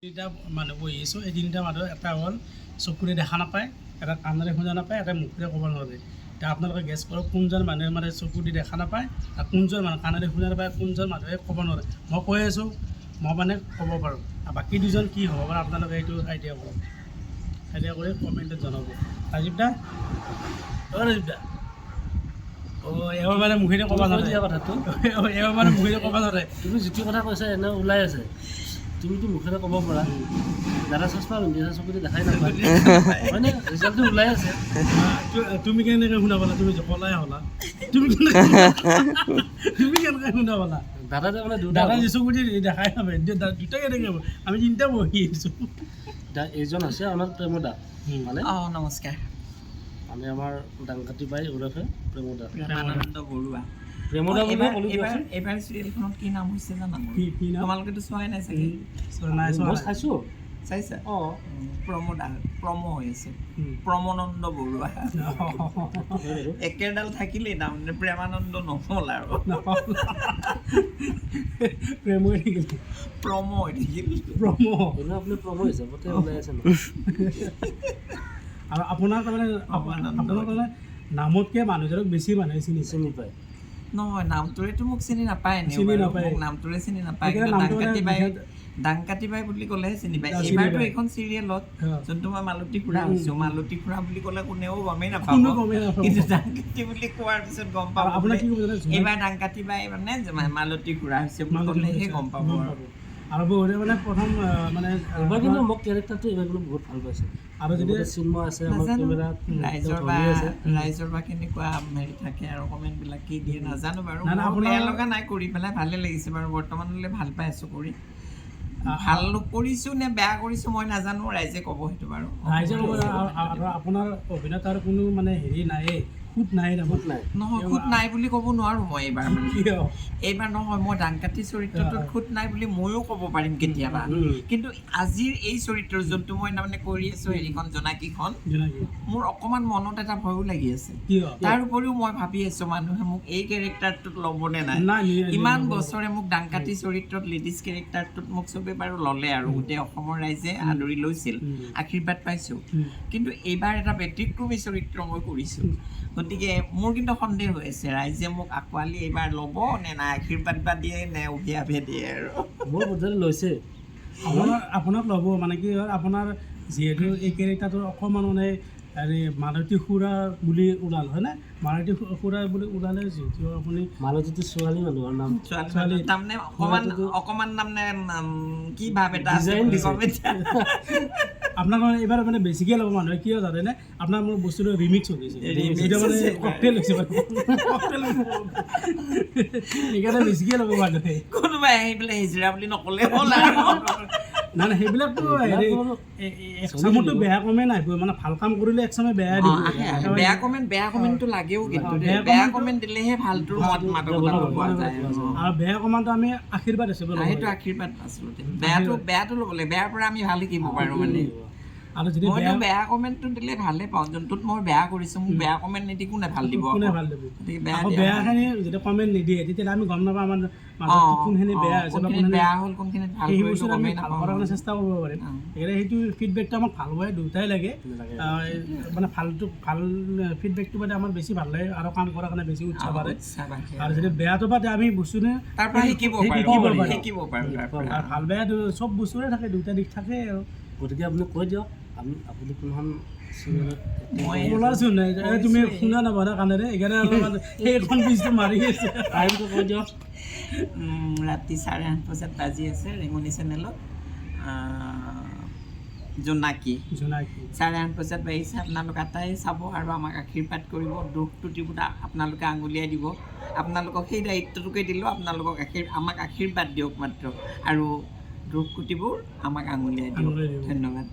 তিনিটা মানুহ বহি আছোঁ। এই তিনিটা মানুহ এটা হ'ল চকুৰে দেখা নাপায়, এটা কাণেৰে শুনা নাপায়, এটা মুখেৰে ক'ব নোৱাৰে। এতিয়া আপোনালোকে গেছ কৰক কোনজন মানুহে মানে চকু দি দেখা নাপায় আৰু কোনজন মানুহ কাণেৰে শুনা নাপায়, কোনজন মানুহে ক'ব নোৱাৰে। মই কৈ আছোঁ, মই মানে ক'ব পাৰোঁ। আৰু বাকী দুজন কি হ'ব পাৰে আপোনালোকে এইটো আইডিয়া কৰক, আইডিয়া কৰি কমেণ্টত জনাব। ৰাজীৱ দা, ৰাজীৱ দা, এওঁ মানে মুখেৰে ক'ব নোৱাৰে কথাটো, এওঁ মানে মুখেৰে ক'ব নোৱাৰে। তুমি যিটো কথা কৈছা এনে ওলাই আছে, তুমিতো মুখেৰে ক'ব পাৰা। দাদা চশমা পিন্ধি আছে, চকুৰে দেখাই নাপায়, হয়নে? ৰিজাল্টটো ওলাই আছে। তুমি কেনেকৈ শুনা পালা? তুমি ক'লাই হ'লা, তুমি কেনেকৈ শুনা পালা? দাদা মানে দাদা চকুৰে দেখাই নাপায়, দুটা কেনেকৈ হ'ব? আমি তিনিটা বহি আছোঁ। এইজন আছে আমাৰ প্ৰেমদা, মানে নমস্কাৰ। আমি আমাৰ ডাংকাটি বাই ওৰফে প্ৰেমদা, প্ৰেমানন্দ বৰুৱা। প্ৰেমদা এইবাৰ চিৰিয়েলখনত কি নাম হৈছে জানা? তোমালোকেতো চোৱাই নাই চাগে? চাইছোঁ। চাইছা? প্ৰম হৈ আছে, প্ৰমনন্দ বৰুৱা। একেডাল থাকিলেই তাৰমানে প্ৰেমানন্দ নহ'ল আৰু প্ৰেম হৈ থাকিল, প্ৰম হৈ থাকিল। আপুনি প্ৰম হিচাপতে ওলাই আছে ন। আৰু আপোনাৰ তাৰমানে নামতকৈ মানুহজনক বেছি মানুহে চিনি পায়। নহয়, নামটোৰেতো মোক চিনি নাপায়, নামটোৰে চিনি নাপায়। ডাংকাটি বাই বুলি ক'লেহে চিনি পায়। এইবাৰতো এইখন চিৰিয়েলত যোনটো মই মালতী খুৰা হৈছোঁ, মালতী খুৰা বুলি ক'লে কোনেও গমেই নাপাব, কিন্তু ডাংকাটি বুলি কোৱাৰ পিছত গম পাব। এইবাৰ ডাংকাটি বাই মানে মালতী খুৰা হৈছে বুলি ক'লেহে গম পাব। আৰু বহুতে মানে প্ৰথম মানে এইবাৰ কিন্তু মোক কেৰেক্টাৰটো এইবাৰ কিন্তু বহুত ভাল পাইছে। আৰু যদি চিনেমা আছে আমাৰ কেমেৰাত ৰাইজৰ বা কেনেকুৱা হেৰি থাকে আৰু কমেণ্টবিলাক কি দিয়ে নাজানো বাৰু। বেয়া লগা নাই, কৰি পেলাই ভালে লাগিছে বাৰু। বৰ্তমানলৈ ভাল পাই আছোঁ কৰি। ভাল কৰিছোঁ নে বেয়া কৰিছোঁ মই নাজানো, ৰাইজে ক'ব সেইটো বাৰু। ৰাইজে ক'ব। আপোনাৰ অভিনেতাৰ কোনো মানে হেৰি নাইয়ে, খুঁত নাই, নহয় খুঁত নাই বুলি ক'ব নোৱাৰোঁ মই এইবাৰ। এইবাৰ নহয়, মই ডাংকাটি চৰিত্ৰটোত খুঁত নাই বুলি ময়ো ক'ব পাৰিম কেতিয়াবা, কিন্তু আজিৰ এই চৰিত্ৰ যোনটো মই তাৰমানে কৰি আছোঁ হেৰিখন জোনাকীখন, মোৰ অকণমান মনত এটা ভয়ো লাগি আছে। তাৰ উপৰিও মই ভাবি আছোঁ মানুহে মোক এই কেৰেক্টাৰটোত ল'বনে নাই। ইমান বছৰে মোক ডাংকাটি চৰিত্ৰত লেডিজ কেৰেক্টাৰটোত মোক চবেই বাৰু ল'লে আৰু গোটেই অসমৰ ৰাইজে আদৰি লৈছিল, আশীৰ্বাদ পাইছোঁ। কিন্তু এইবাৰ এটা ব্যতিক্ৰমী চৰিত্ৰ মই কৰিছোঁ, গতিকে মোৰ কিন্তু সন্দেহ হৈ আছে ৰাইজে মোক আঁকোৱালি এইবাৰ ল'ব নে নাই, আশীৰ্বাদ বা দিয়ে নে অভিয়াভে দিয়ে। আৰু মোৰ বোধেৰে লৈছে, আপোনাক ল'ব। মানে কি হ'ল, আপোনাৰ যিহেতু এই কেৰেক্টাৰটো অকণমান মানে হেৰি মালতী খুৰা বুলি ওলাল, হয়নে? মালতী খুৰা বুলি ওলালে যিহেতু আপুনি মালতীটো ছোৱালী মানুহৰ নাম, ছোৱালী তাৰমানে অকণমান তাৰমানে কি ভাৱ এটা আছে। আপোনাক মানে এইবাৰ মানে বেছিকৈ ল'ব মানুহে, কিয় জানেনে? আপোনাৰ মোৰ বস্তুটো ৰিমিক্স হৈ গৈছে, মানে ককটেইল হৈছে, সেইকাৰণে বেছিকৈ ল'ব মানুহে। কোনোবাই আহি পেলাই হিজৰা বুলি নক'লে হ'ল আৰু। নাই নাই, সেইবিলাকতো হেৰি একচামতো বেয়া কমেণ্ট আহিব, মানে ভাল কাম কৰিলে একচামে বেয়া দিব। বেয়া কমেণ্টটো লাগেও, কিন্তু বেয়া কমেণ্ট দিলেহে ভালটোৰ মাদকতাটো পোৱা যায়। আৰু বেয়া কমেণ্টটো আমি আশীৰ্বাদ হিচাপে ল'ব, সেইটো আশীৰ্বাদ আচলতে। বেয়াটো ল'ব লাগে, বেয়াৰ পৰা আমি ভাল শিকিব পাৰোঁ মানে। আৰু যদি মইতো বেয়া কমেণ্টটো দিলে ভালেই পাওঁ, যোনটোত মই বেয়া কৰিছোঁ মোক বেয়া কমেণ্ট নিদি কোনে ভাল দিব? বেয়াখিনি যদি কমেণ্ট নিদিয়ে তেতিয়াহ'লে আমি গম নাপাওঁ আমাৰ কোনখিনি বেয়া হৈছে বা বেয়া হ'ল, কোনখিনিত ভাল সেই বস্তুটো আমি ভাল কৰাৰ কাৰণে চেষ্টা কৰিব পাৰিম। সেইকাৰণে সেইটো ফিডবেকটো আমাক ভাল হয়, দুটাই লাগে। মানে ভাল ফিডবেকটো পালে আমাৰ বেছি ভাল লাগে আৰু কাম কৰাৰ কাৰণে বেছি উৎসাহ বাঢ়ে। আৰু যদি বেয়াটো পাতে আমি বস্তুটো তাৰ পৰা শিকিব পাৰোঁ। ভাল বেয়া চব বস্তুৰে থাকে, দুটা দিশ থাকে আৰু। গতিকে আপুনি কৈ দিয়ক, আপুনি কোনখন ওলাইছোন তুমি শুনা নাপাবা কাণেৰে, সেইকাৰণে অলপমান সেইখন পিচটো মাৰি আছে। টাইমটো কৈ দিয়ক। ৰাতি 8:30 বজাত বাজি আছে ৰেঙনি চেনেলত জোনাকী 8:30 বজাত বাজিছে। আপোনালোক আটাই চাব আৰু আমাক আশীৰ্বাদ কৰিব। দুখ ত্ৰুটিবোৰ আপোনালোকে আঙুলিয়াই দিব। আপোনালোকক সেই দায়িত্বটোকে দিলোঁ, আপোনালোকক আমাক আশীৰ্বাদ দিয়ক মাত্ৰ, আৰু দুখ ত্ৰুটিবোৰ আমাক আঙুলিয়াই দিয়ক। ধন্যবাদ।